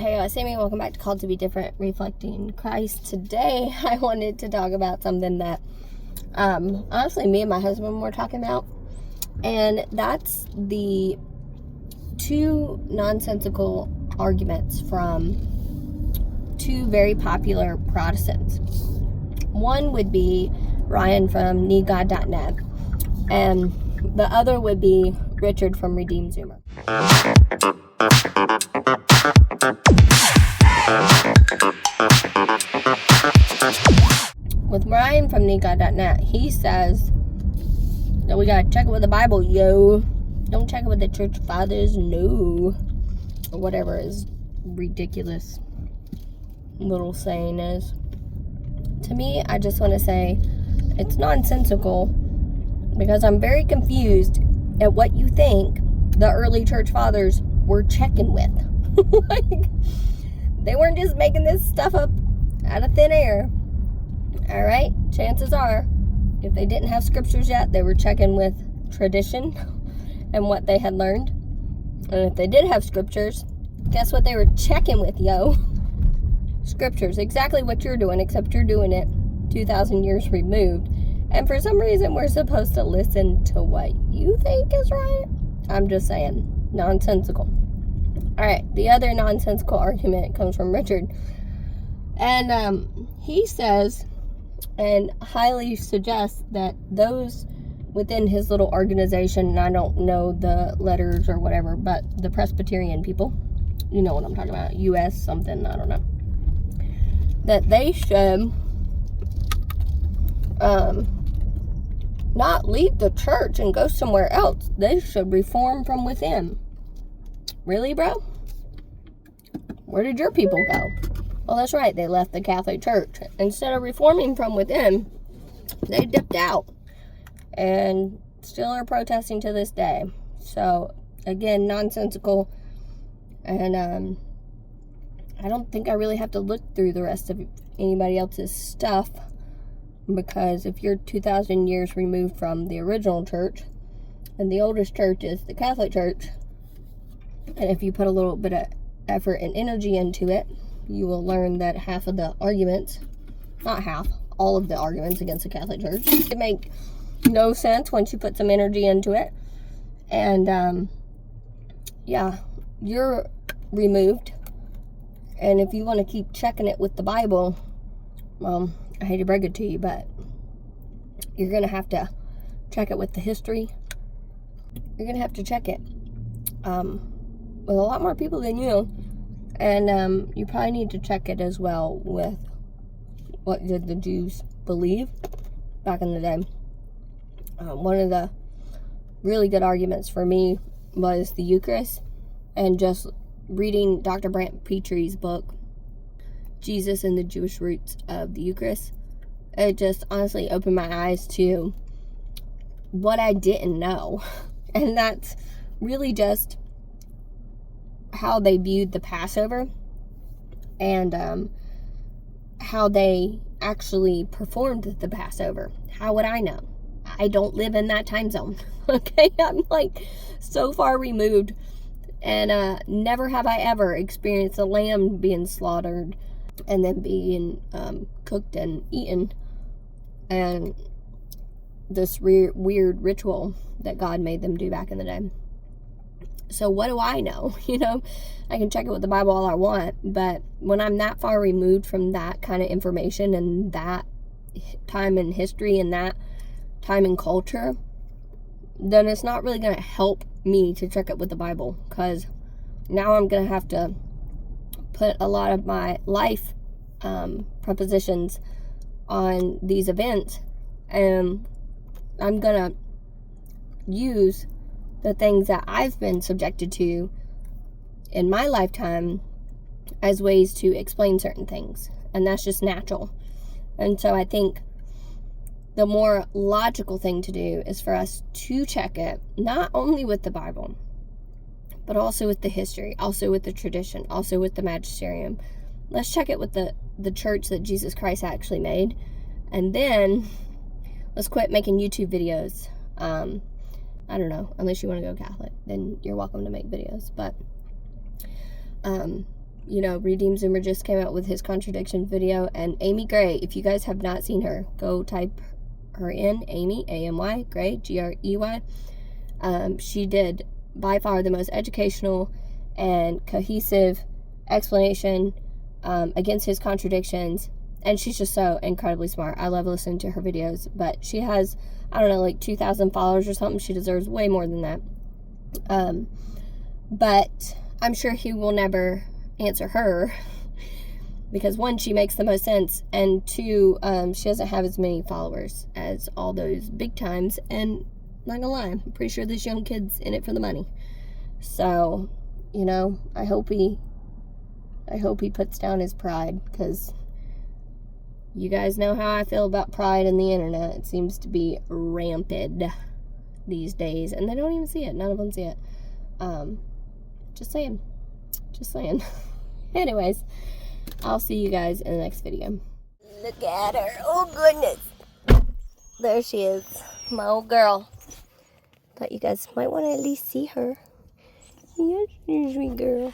Hey, Sammy, welcome back to Called to Be Different, Reflecting Christ. Today, I wanted to talk about something that, honestly, me and my husband were talking about, and that's the two nonsensical arguments from two very popular Protestants. One would be Ryan from NeedGod.net, and the other would be Richard from Redeemed Zoomer. With Ryan from NeedGod.net, he says that we gotta check it with the Bible, yo. Don't check it with the church fathers, no. Or whatever his ridiculous little saying is. To me, I just want to say it's nonsensical because I'm very confused at what you think the early church fathers were checking with. Like, they weren't just making this stuff up out of thin air. Alright, chances are, if they didn't have scriptures yet, they were checking with tradition and what they had learned. And if they did have scriptures, guess what they were checking with, yo? Scriptures. Exactly what you're doing, except you're doing it 2,000 years removed. And for some reason, we're supposed to listen to what you think is right. I'm just saying, nonsensical. Alright, the other nonsensical argument comes from Richard. And he says, and highly suggests, that those within his little organization, and I don't know the letters or whatever, but the Presbyterian people, you know what I'm talking about, U.S. something, I don't know, that they should not leave the church and go somewhere else. They should reform from within. Really, bro? Where did your people go? Well, that's right. They left the Catholic Church. Instead of reforming from within, they dipped out and still are protesting to this day. So, again, nonsensical. And I don't think I really have to look through the rest of anybody else's stuff, because if you're 2,000 years removed from the original church, and the oldest church is the Catholic Church, and if you put a little bit of effort and energy into it, you will learn that half of the arguments, not half, all of the arguments against the Catholic Church, it make no sense once you put some energy into it. And yeah, you're removed. And if you want to keep checking it with the Bible, well, I hate to break it to you, but you're going to have to check it with the history. You're going to have to check it with a lot more people than you. And you probably need to check it as well with what did the Jews believe back in the day. One of the really good arguments for me was the Eucharist, and just reading Dr. Brant Petree's book, Jesus and the Jewish Roots of the Eucharist. It just honestly opened my eyes to what I didn't know. And that's really just how they viewed the Passover, and how they actually performed the Passover. How would I know? I don't live in that time zone. Okay, I'm like so far removed, and never have I ever experienced a lamb being slaughtered and then being cooked and eaten, and this weird ritual that God made them do back in the day. So what do I know? You know, I can check it with the Bible all I want, but when I'm that far removed from that kind of information and that time in history and that time in culture, then it's not really going to help me to check it with the Bible, because now I'm going to have to put a lot of my life prepositions on these events, and I'm going to use the things that I've been subjected to in my lifetime as ways to explain certain things, and that's just natural. And so I think the more logical thing to do is for us to check it, not only with the Bible, but also with the history, also with the tradition, also with the magisterium. Let's check it with the church that Jesus Christ actually made, and then let's quit making YouTube videos. I don't know, unless you want to go Catholic, then you're welcome to make videos, but you know, Redeemed Zoomer just came out with his contradiction video, and Amy Gray, if you guys have not seen her, go type her in, Amy, A-M-Y, Gray, G-R-E-Y. She did by far the most educational and cohesive explanation against his contradictions, and she's just so incredibly smart. I love listening to her videos, but she has, I don't know, like 2,000 followers or something. She deserves way more than that. But I'm sure he will never answer her because, one, she makes the most sense, and two, she doesn't have as many followers as all those big times, and not gonna lie, I'm pretty sure this young kid's in it for the money. So, you know, I hope he puts down his pride, because you guys know how I feel about pride in the internet. It seems to be rampant these days, and they don't even see it. None of them see it. Just saying. Anyways, I'll see you guys in the next video. Look at her. Oh, goodness. There she is. My old girl. Thought you guys might want to at least see her. Yes, she's a sweet girl.